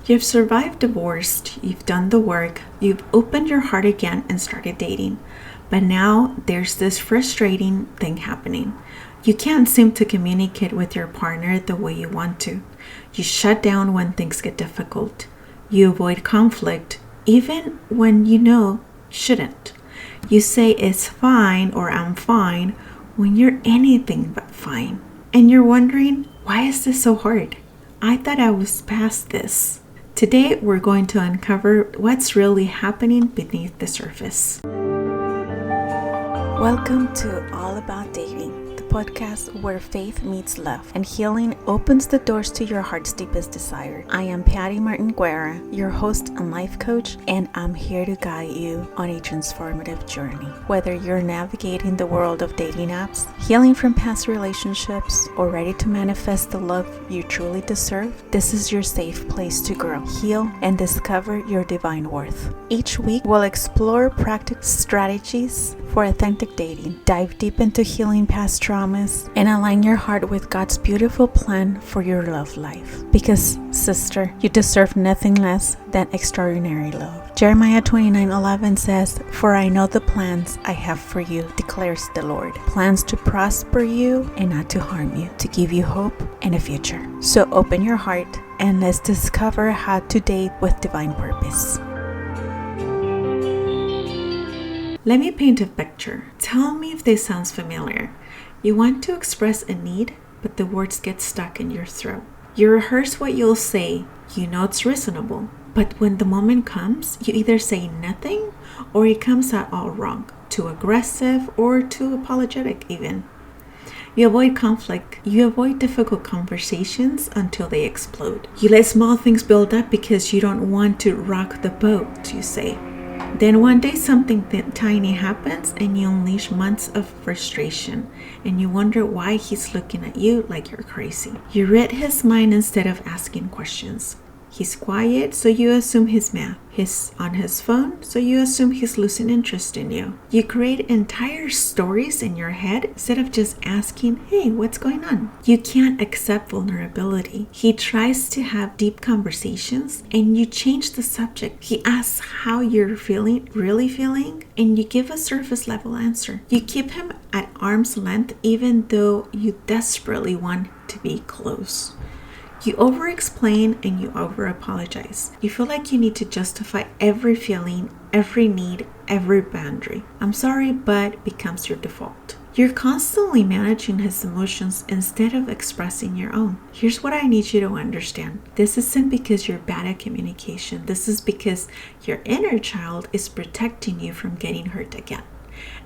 You've survived divorce, you've done the work, you've opened your heart again and started dating. But now there's this frustrating thing happening. You can't seem to communicate with your partner the way you want to. You shut down when things get difficult. You avoid conflict, even when you know shouldn't. You say it's fine or I'm fine when you're anything but fine. And you're wondering, why is this so hard? I thought I was past this. Today, we're going to uncover what's really happening beneath the surface. Welcome to All About Dating, the podcast where faith meets love and healing opens the doors to your heart's deepest desire. I am Patty Martin Guerra, your host and life coach, and I'm here to guide you on a transformative journey. Whether you're navigating the world of dating apps, healing from past relationships, or ready to manifest the love you truly deserve, this is your safe place to grow, heal, and discover your divine worth. Each week, we'll explore practical strategies for authentic dating, dive deep into healing past traumas, and align your heart with God's beautiful plan for your love life. Because, sister, you deserve nothing less than extraordinary love. Jeremiah 29:11 says, "For I know the plans I have for you, declares the Lord. Plans to prosper you and not to harm you, to give you hope and a future." So open your heart and let's discover how to date with divine purpose. Let me paint a picture. Tell me if this sounds familiar. You want to express a need, but the words get stuck in your throat. You rehearse what you'll say. You know it's reasonable. But when the moment comes, you either say nothing or it comes out all wrong, too aggressive or too apologetic even. You avoid conflict. You avoid difficult conversations until they explode. You let small things build up because you don't want to rock the boat, you say. Then one day something tiny happens and you unleash months of frustration and you wonder why he's looking at you like you're crazy. You read his mind instead of asking questions. He's quiet, so you assume he's mad. He's on his phone, so you assume he's losing interest in you. You create entire stories in your head instead of just asking, hey, what's going on? You can't accept vulnerability. He tries to have deep conversations and you change the subject. He asks how you're really feeling, and you give a surface level answer. You keep him at arm's length even though you desperately want to be close. You over-explain and you over-apologize. You feel like you need to justify every feeling, every need, every boundary. I'm sorry, but becomes your default. You're constantly managing his emotions instead of expressing your own. Here's what I need you to understand. This isn't because you're bad at communication. This is because your inner child is protecting you from getting hurt again.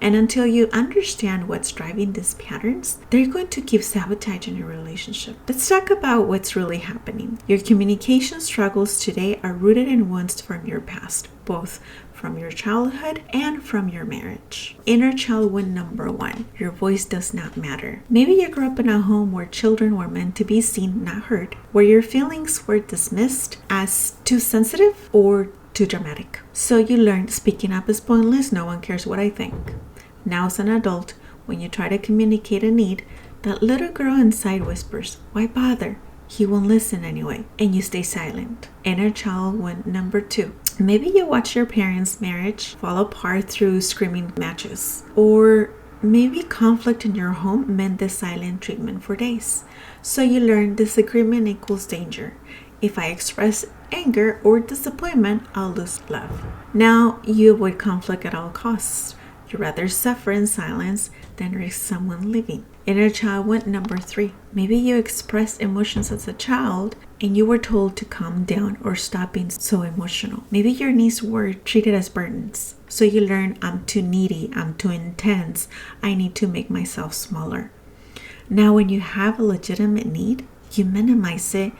And until you understand what's driving these patterns, they're going to keep sabotaging your relationship. Let's talk about what's really happening. Your communication struggles today are rooted in wounds from your past, both from your childhood and from your marriage. Inner child wound number 1, your voice does not matter. Maybe you grew up in a home where children were meant to be seen, not heard, where your feelings were dismissed as too sensitive or too dramatic. So you learned speaking up is pointless, no one cares what I think. Now as an adult, when you try to communicate a need, that little girl inside whispers, why bother? He won't listen anyway, and you stay silent. Inner child wound number 2. Maybe you watch your parents' marriage fall apart through screaming matches, or maybe conflict in your home meant the silent treatment for days. So you learn disagreement equals danger. If I express anger or disappointment, I'll lose love. Now you avoid conflict at all costs. You rather suffer in silence than risk someone leaving. Inner child wound number 3. Maybe you expressed emotions as a child and you were told to calm down or stop being so emotional. Maybe your needs were treated as burdens. So you learn, I'm too needy, I'm too intense, I need to make myself smaller. Now when you have a legitimate need, you minimize it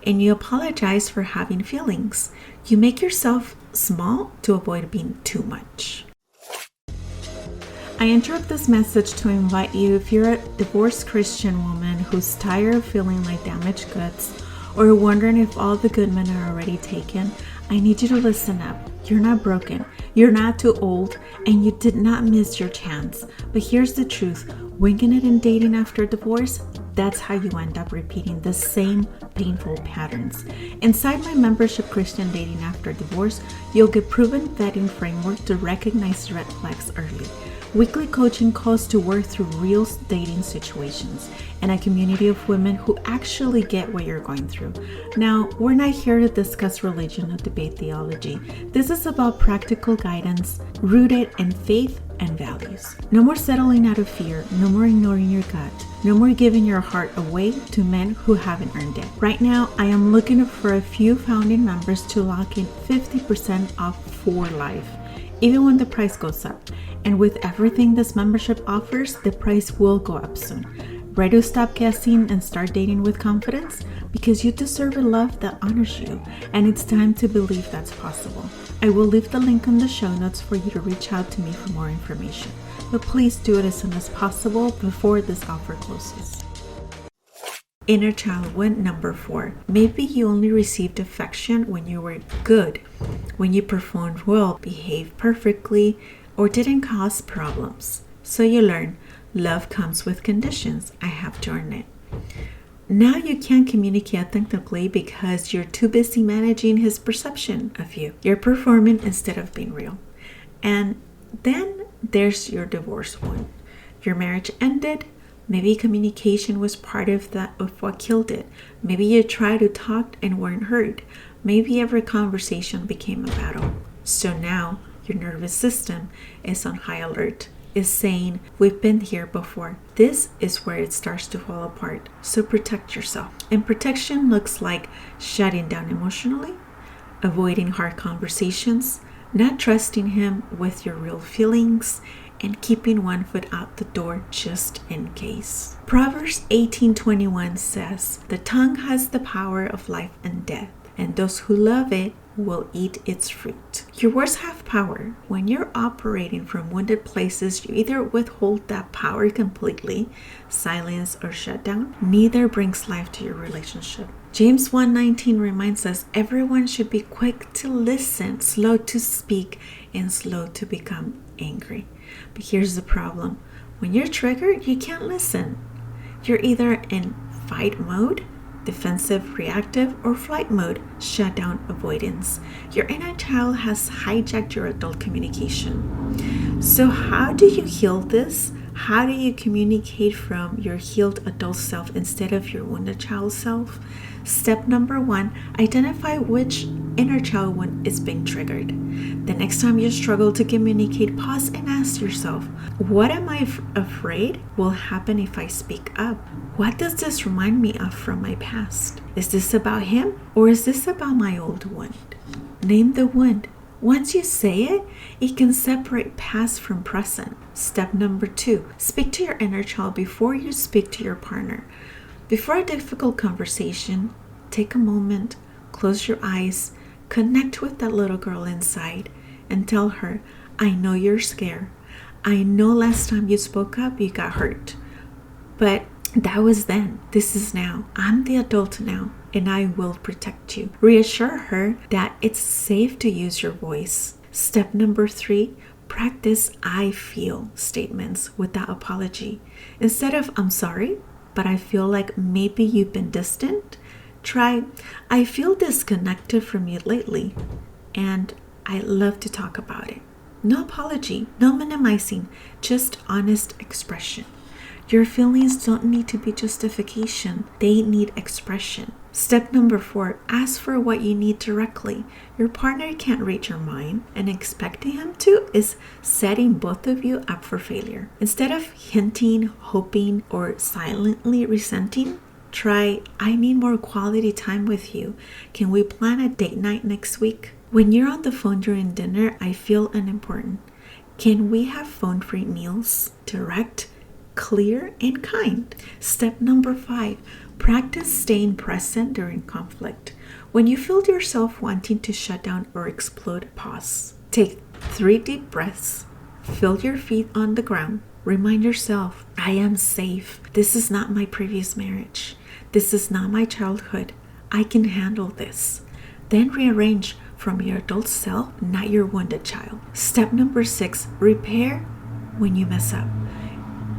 and you apologize for having feelings. You make yourself small to avoid being too much. I interrupt this message to invite you, if you're a divorced Christian woman who's tired of feeling like damaged goods or wondering if all the good men are already taken, I need you to listen up. You're not broken, you're not too old, and you did not miss your chance. But here's the truth, winging it and dating after divorce that's how you end up repeating the same painful patterns. Inside my membership, Christian Dating After Divorce, you'll get proven vetting framework to recognize red flags early, weekly coaching calls to work through real dating situations, and a community of women who actually get what you're going through. Now, we're not here to discuss religion or debate theology. This is about practical guidance rooted in faith and values. No more settling out of fear, no more ignoring your gut, no more giving your heart away to men who haven't earned it. Right now, I am looking for a few founding members to lock in 50% off for life, even when the price goes up. And with everything this membership offers, the price will go up soon. Ready to stop guessing and start dating with confidence? Because you deserve a love that honors you, and it's time to believe that's possible. I will leave the link in the show notes for you to reach out to me for more information. But please do it as soon as possible before this offer closes. Inner child wound number 4. Maybe you only received affection when you were good, when you performed well, behaved perfectly, or didn't cause problems. So you learn, love comes with conditions. I have to earn it. Now you can't communicate authentically because you're too busy managing his perception of you. You're performing instead of being real. And then there's your divorce wound. Your marriage ended. Maybe communication was part of what killed it. Maybe you tried to talk and weren't heard. Maybe every conversation became a battle. So now your nervous system is on high alert, is saying, we've been here before. This is where it starts to fall apart. So protect yourself. And protection looks like shutting down emotionally, avoiding hard conversations, not trusting him with your real feelings, and keeping one foot out the door just in case. Proverbs 18:21 says, the tongue has the power of life and death, and those who love it will eat its fruit. Your words have power. When you're operating from wounded places, you either withhold that power completely, silence, or shut down. Neither brings life to your relationship. James 1:19 reminds us everyone should be quick to listen, slow to speak, and slow to become angry. But here's the problem. When you're triggered, you can't listen. You're either in fight mode, defensive, reactive, or flight mode, shutdown, avoidance. Your inner child has hijacked your adult communication. So how do you heal this? How do you communicate from your healed adult self instead of your wounded child self? Step number 1, identify which inner child wound is being triggered. The next time you struggle to communicate, pause and ask yourself, what am I afraid will happen if I speak up? What does this remind me of from my past? Is this about him or is this about my old wound? Name the wound. Once you say it, it can separate past from present. Step number 2, speak to your inner child before you speak to your partner. Before a difficult conversation, take a moment, close your eyes, connect with that little girl inside, and tell her, I know you're scared. I know last time you spoke up, you got hurt. But that was then. This is now. I'm the adult now, and I will protect you. Reassure her that it's safe to use your voice. Step number 3, practice I feel statements without apology. Instead of I'm sorry, but I feel like maybe you've been distant, try I feel disconnected from you lately, and I'd love to talk about it. No apology, no minimizing, just honest expression. Your feelings don't need to be justification, they need expression. Step number 4, ask for what you need directly. Your partner can't read your mind, and expecting him to is setting both of you up for failure. Instead of hinting, hoping, or silently resenting, try, I need more quality time with you. Can we plan a date night next week? When you're on the phone during dinner, I feel unimportant. Can we have phone-free meals? Direct, clear, and kind. Step number 5, practice staying present during conflict. When you feel yourself wanting to shut down or explode, pause. Take 3 deep breaths. Feel your feet on the ground. Remind yourself, I am safe. This is not my previous marriage. This is not my childhood. I can handle this. Then rearrange from your adult self, not your wounded child. Step number 6, repair when you mess up.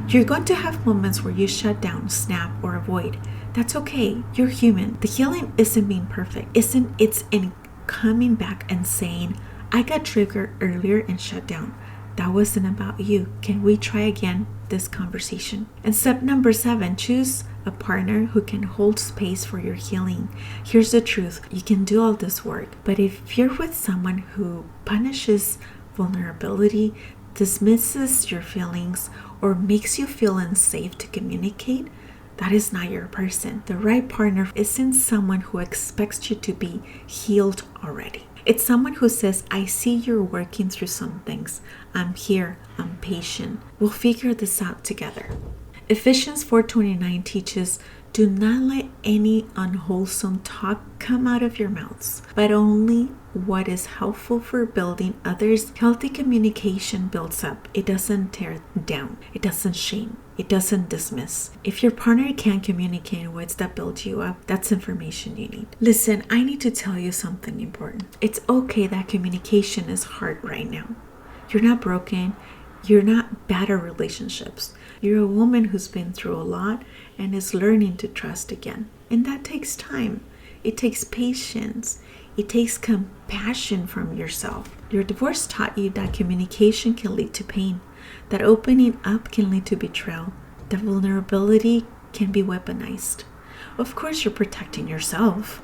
You're going to have moments where you shut down, snap, or avoid. That's okay. You're human. The healing isn't being perfect. It's in coming back and saying, I got triggered earlier and shut down. That wasn't about you. Can we try again this conversation? And step number 7, choose a partner who can hold space for your healing. Here's the truth. You can do all this work, but if you're with someone who punishes vulnerability, dismisses your feelings, or makes you feel unsafe to communicate, that is not your person. The right partner isn't someone who expects you to be healed already. It's someone who says, I see you're working through some things. I'm here. I'm patient. We'll figure this out together. Ephesians 4:29 teaches, do not let any unwholesome talk come out of your mouths, but only what is helpful for building others. Healthy communication builds up. It doesn't tear down. It doesn't shame. It doesn't dismiss. If your partner can't communicate in ways that build you up, that's information you need. Listen, I need to tell you something important. It's okay that communication is hard right now. You're not broken. You're not bad at relationships. You're a woman who's been through a lot and is learning to trust again. And that takes time. It takes patience. It takes compassion from yourself. Your divorce taught you that communication can lead to pain, that opening up can lead to betrayal, that vulnerability can be weaponized. Of course, you're protecting yourself.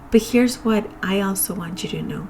But here's what I also want you to know.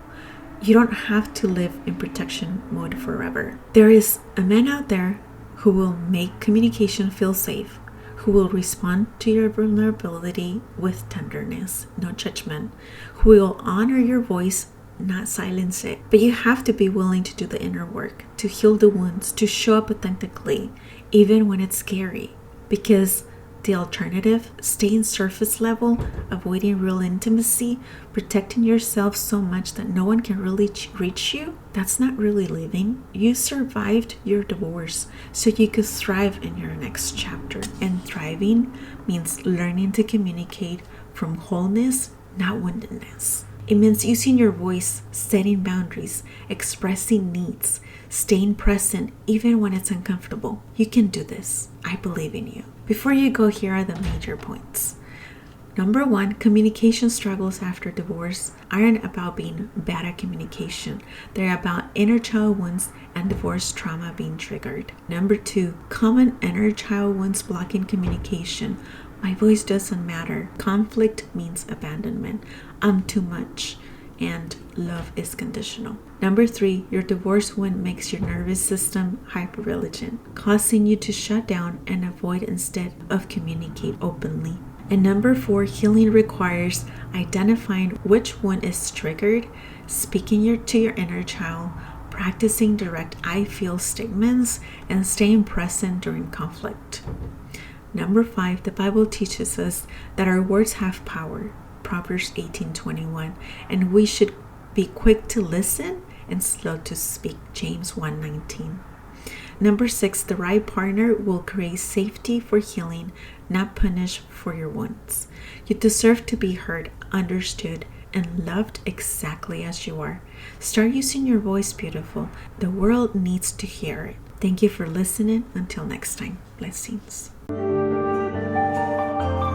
You don't have to live in protection mode forever. There is a man out there who will make communication feel safe, who will respond to your vulnerability with tenderness, no judgment, who will honor your voice, not silence it. But you have to be willing to do the inner work, to heal the wounds, to show up authentically, even when it's scary. Because the alternative, staying surface level, avoiding real intimacy, protecting yourself so much that no one can really reach you, that's not really living. You survived your divorce so you could thrive in your next chapter. And thriving means learning to communicate from wholeness, not woundedness. It means using your voice, setting boundaries, expressing needs, staying present even when it's uncomfortable. You can do this. I believe in you. Before you go, here are the major points. Number 1, communication struggles after divorce aren't about being bad at communication. They're about inner child wounds and divorce trauma being triggered. Number 2, common inner child wounds blocking communication. My voice doesn't matter. Conflict means abandonment. I'm too much. And love is conditional. Number 3, your divorce wound makes your nervous system hypervigilant, causing you to shut down and avoid instead of communicate openly. And number 4, healing requires identifying which wound is triggered, speaking to your inner child, practicing direct I feel statements, and staying present during conflict. Number 5, the Bible teaches us that our words have power. Proverbs 18:21, and we should be quick to listen and slow to speak. James 1:19. Number 6, the right partner will create safety for healing, not punish for your wounds. You deserve to be heard, understood, and loved exactly as you are. Start using your voice, beautiful. The world needs to hear it. Thank you for listening. Until next time, blessings.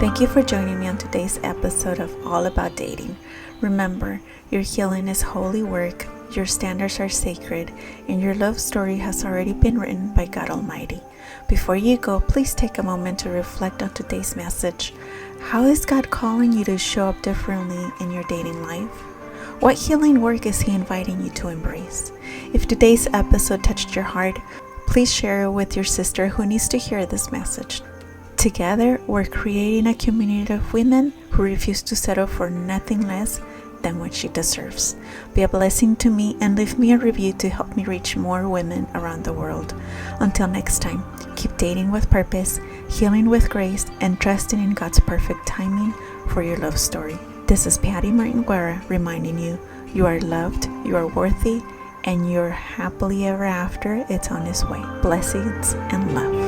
Thank you for joining me on today's episode of All About Dating. Remember, your healing is holy work, your standards are sacred, and your love story has already been written by God Almighty. Before you go, please take a moment to reflect on today's message. How is God calling you to show up differently in your dating life? What healing work is He inviting you to embrace? If today's episode touched your heart, please share it with your sister who needs to hear this message. Together, we're creating a community of women who refuse to settle for nothing less than what she deserves. Be a blessing to me and leave me a review to help me reach more women around the world. Until next time, keep dating with purpose, healing with grace, and trusting in God's perfect timing for your love story. This is Patty Martin Guerra reminding you, you are loved, you are worthy, and your happily ever after, it's on its way. Blessings and love.